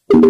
Bapak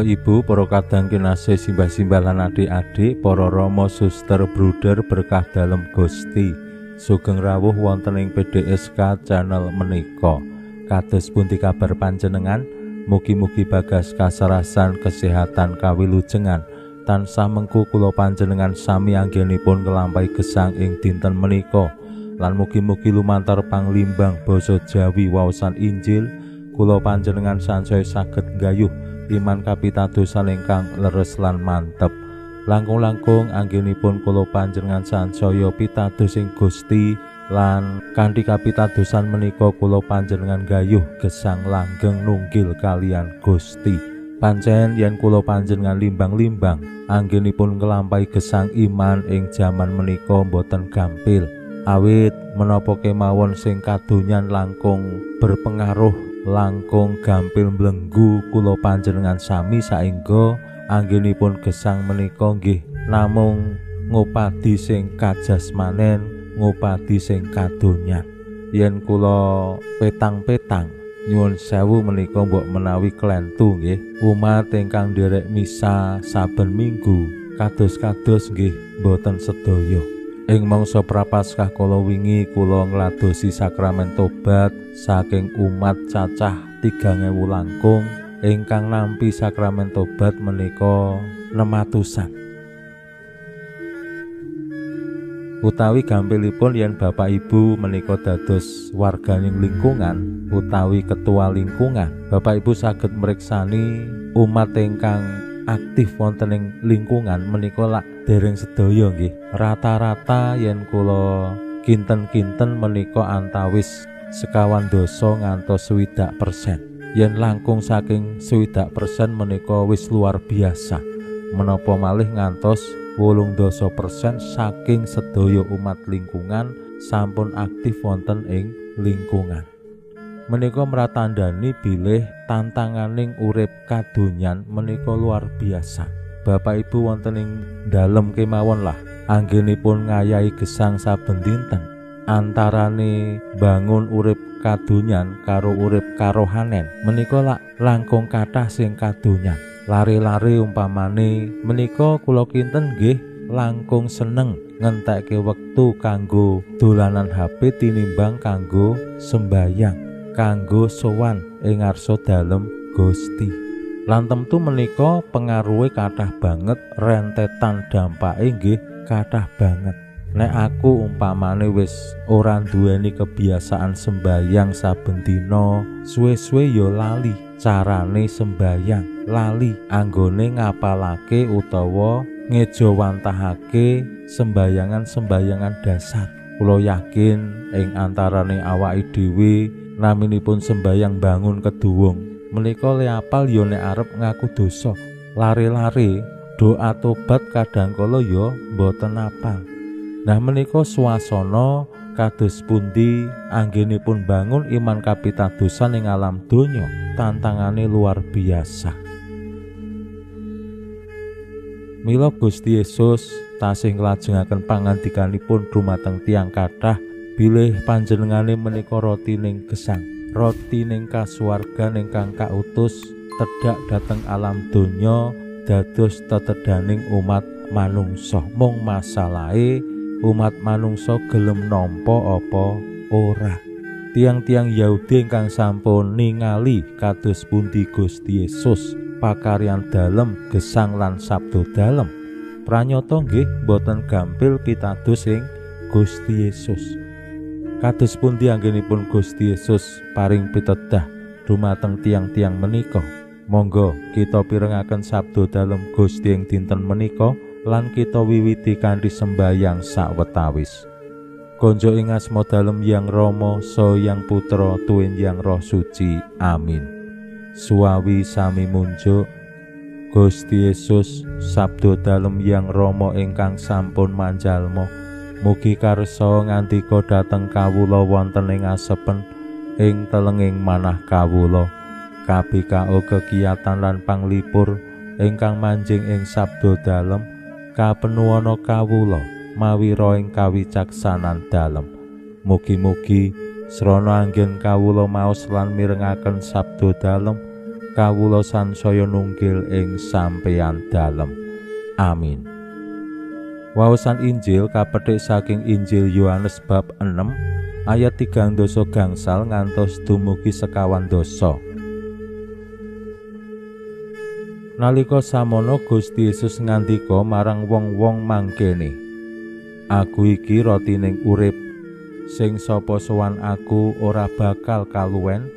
Ibu, para kadang kinasih simbah-simbah lan adik-adik, para rama suster bruder berkah dalem Gusti. Sugeng rawuh wonten ing PDSK channel menika. Kados pundi kabar panjenengan? Mugi-mugi bagas kasarasan kesehatan kawilujengan tansah mengku kula panjenengan sami anggenipun nglampahi gesang ing dinten menika. Lan mugi-mugi lumantar panglimbang basa Jawi waosan Injil kula panjenengan sansaya saged nggayuh iman kapitadosan ingkang leres lan mantep. Langkung-langkung anggenipun kula panjenengan sansaya pitados ing Gusti lan kanthi kapitadosan menika kula panjenengan gayuh gesang langgeng nunggil kalian Gusti. Pancen yen kula panjenengan limbang-limbang anggenipun nglampahi gesang iman ing jaman menika boten gampil. Awit menapa kemawon sing kadonyan langkung berpengaruh langkung gampil mlenggu kula panjenengan sami saengga anggenipun gesang menika nggih namung ngupadi sing kajasmanen, ngupadi sing kadonyan. Yen kula petang-petang nyuwun sewu menika mbok menawi klentu nggih umat ingkang nderek misa saben minggu kados-kados nggih boten sedaya. Ing mangsa prapaskah kala wingi kula ngladosi sakramen tobat saking umat cacah 3000 langkung ingkang nampi sakramen tobat menika 600-an. Utawi gampilipun yen Bapak Ibu menika dados warganing lingkungan utawi ketua lingkungan, Bapak Ibu saged mriksani umat ingkang aktif wonten ing lingkungan menika lak dereng sedaya nggih. Rata-rata yen kula kinten-kinten menika antawis 50 ngantos 60%. Yen langkung saking 60% menika wis luar biasa. Menapa malih ngantos 80% saking sedaya umat lingkungan sampun aktif wonten ing lingkungan. Menika mratandani bilih tantanganing urip kadonyan menika luar biasa. Bapak Ibu wonten ing dalem kemawon lah anggenipun ngayahi gesang saben dinten. Antarane bangun urip kadonyan karo urip karohanen menika langkung kathah sing kadonyan. Lare-lare umpamane menika kula kinten nggih langkung seneng ngentekke wektu kanggo dolanan HP tinimbang kanggo sembayang, kanggo sowan ing ngarsa dalem Gusti. Lan temtu menika pengaruhe kathah banget, rentetan dampake nggih kathah banget. Nek aku umpamane wis ora duweni kebiasaan sembayang saben dina, suwe-suwe ya lali carane sembayang, lali anggone ngapalake utawa ngejawantahake sembayangan-sembayangan dasar. Kula yakin ing antarane awake dhewe naminipun sembayang bangun keduwung menika le apal ya nek arep ngaku dosa. Lare-lare doa tobat kadangkala ya mboten apal. Nah menika swasana kados pundi anggenipun bangun iman kapitadosan ing alam donya, tantangane luar biasa. Mila Gusti Yesus tasih nglajengaken pangandikanipun dumateng tiyang kathah bilih panjenengane menika roti ning gesang, roti ning kasuwargan ingkang kautus tedhak dhateng alam donya dados tetedaning umat manungsa. Mung masalahe umat manungsa gelem nampa apa ora. Tiang-tiang Yahudi ingkang sampun ningali kados pundi Gusti Yesus pakaryan dalem gesang lan sabda dalem, pranyata nggih boten gampil pitados ing Gusti Yesus. Kados pundi anggenipun Gusti Yesus paring pitedah dumateng tiang-tiang menika. Monggo kita pirengaken sabda dalem Gusti ing dinten menika lan kita wiwiti kanthi sembayang sawetawis. Konjo ing asma dalem Yang Rama saha Yang Putra tuwin Yang Roh Suci. Amin. Suawi sami munjuk. Gusti Yesus sabda dalem Yang Rama ingkang sampun manjalma Mugi karsa ngandika dhateng kawula wonten ing asepen ing telenging manah kawula, kabikao kekiyatan lan panglipur ingkang manjing ing sabda dalem, kapenuwana kawula mawi ra ing kawicaksanan dalem. Mugi-mugi srana anggen kawula maos lan mirengaken sabda dalem, kawula sansaya nunggil ing sampeyan dalem. Amin. Waosan Injil kapetik saking Injil Yohanes bab 6 ayat 3 gangsal ngantos dumugi 50. Nalika samono Gusti Yesus ngandika marang wong-wong mangkene, Aku iki rotining urip, sing sapa sowan Aku ora bakal kaluwen,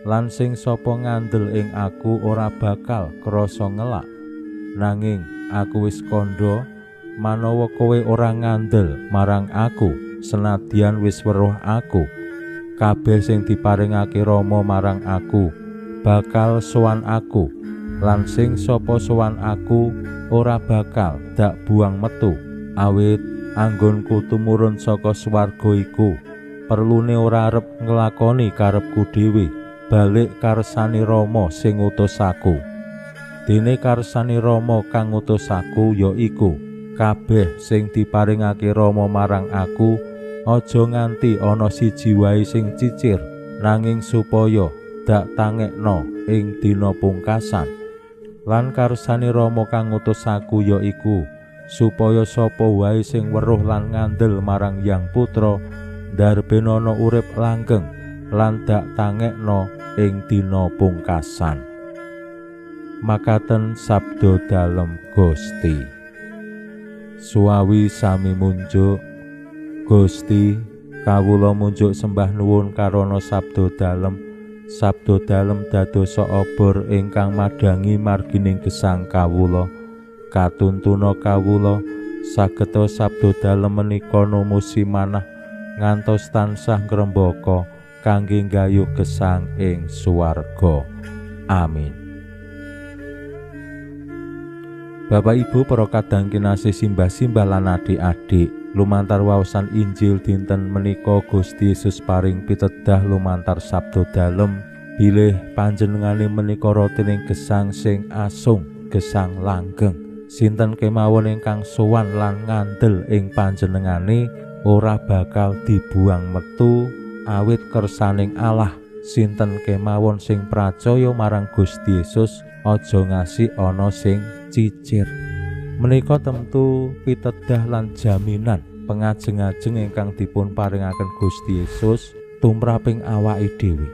lan sing sapa ngandel ing Aku ora bakal krasa ngelak. Nanging Aku wis kandha manawa kowe ora ngandel marang Aku, senadyan wis weruh Aku. Kabeh sing diparingake Rama marang Aku bakal sowan Aku, lan sing sapa sowan Aku ora bakal dak buang metu. Awit anggonku tumurun saka swarga iku perlune ora arep nglakoni karepku dhewe, balik karsane Rama sing utus Aku. Dene karsane Rama kang utus Aku yaiku kabeh sing diparingake Rama marang Aku aja nganti ana siji wae sing cicir, nanging supaya dak tangekno ing dina pungkasan. Lan karsane Rama kang utus Aku yaiku supaya sapa wae sing weruh lan ngandel marang Hyang Putra ndarbénana urip langgeng lan dak tangekno ing dina pungkasan. Makaten sabda dalem Gusti. Suawi sami munjuk, Gusti, kawula munjuk sembah nuwun karana sabda dalem dadosa obor ingkang madangi margining gesang kawula. Katuntuna kawula sageta sabda dalem menika numusi manah ngantos tansah ngrembaka kangge nggayuh gesang ing swarga. Amin. Bapak Ibu para kadang kinasih simbah-simbah lan adik-adik, lumantar waosan Injil dinten menika Gusti Yesus paring pitedah lumantar sabda dalem bilih panjenengane menika rotining gesang sing asung, gesang langgeng. Sinten kemawon ingkang sowan lan ngandel ing panjenengane ora bakal dibuang metu awit kersaning Allah. Sinten kemawon sing pracaya marang Gusti Yesus aja ngasih ana sing cicir. Menika temtu pitedah lan jaminan pengajeng-ajeng ingkang dipun paringaken Gusti Yesus tumraping awake dhewe.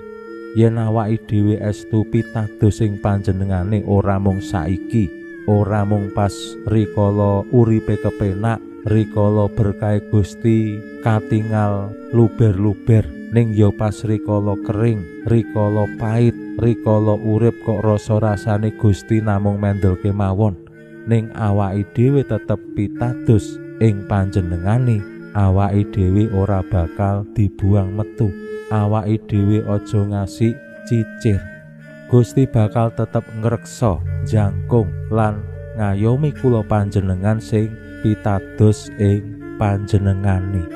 Yen awake dhewe estu pitados ing panjenengane ora mung saiki, ora mung pas rikala uripe kepenak, rikala berkah Gusti katingal luber-luber, ning ya pas rikala kering, rikala pait, rikala urip kok rasa-rasane Gusti namung mendel kemawon, ning awake dhewe tetep pitados ing panjenengane. Awake dhewe ora bakal dibuang metu, awake dhewe aja ngasih cicir. Gusti bakal tetep ngreksa, jangkung lan ngayomi kula panjenengan sing pitados ing panjenengane.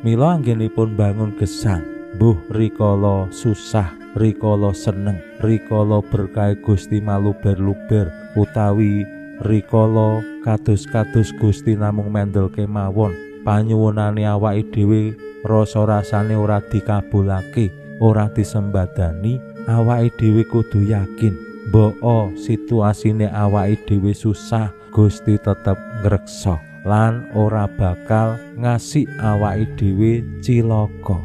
Mila anggenipun bangun gesang, mbuh rikala susah, rikala seneng, rikala berkah Gusti maluber-luber, utawi rikala kados-kados Gusti namung mendel kemawon, panyuwunane awake dhewe rasa-rasane ora dikabulake, ora disembadani, awake dhewe kudu yakin mbok situasine awake dhewe susah, Gusti tetep ngreksa lan ora bakal ngasih awake dhewe cilaka.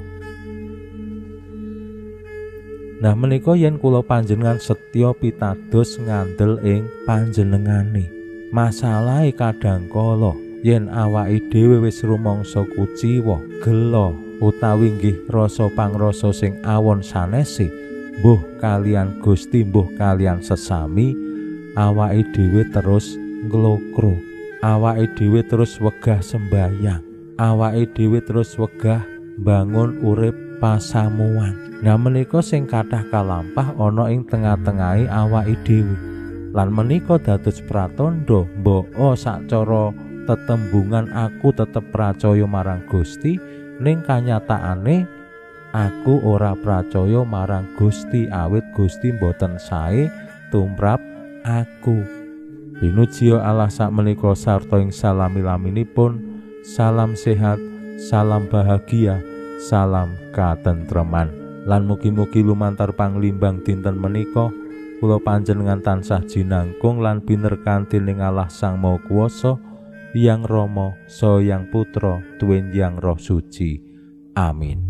Nah menika yen kula panjenengan setya pitados ngandel ing panjenengane, masalahe kadangkala yen awake dhewe wis rumangsa kuciwa, gelo utawi nggih rasa pangrasa sing awon sanese, mbuh kalian Gusti, mbuh kalian sesami, awake dhewe terus nglokro, awake dhewe terus wegah sembahyang, awake dhewe terus wegah bangun urip pasamuan. Nah menika sing kathah kalampah ana ing tengah-tengahe awake dhewe. Lan menika dados pratandha mbok sacara tetembungan aku tetep pracaya marang Gusti, ning kanyataane aku ora pracaya marang Gusti awit Gusti mboten sae tumrap aku. Pinujiya Allah sakmenika sarta ing salami-laminipun. Salam sehat, salam bahagia, salam katentreman. Lan mugi-mugi lumantar panglimbang dinten menika kula panjenengan tansah jinangkung lan pinerkanti ning Allah Sang Maha Kuwasa, Hyang Rama saha Hyang Putra tuwin Hyang Roh Suci. Amin.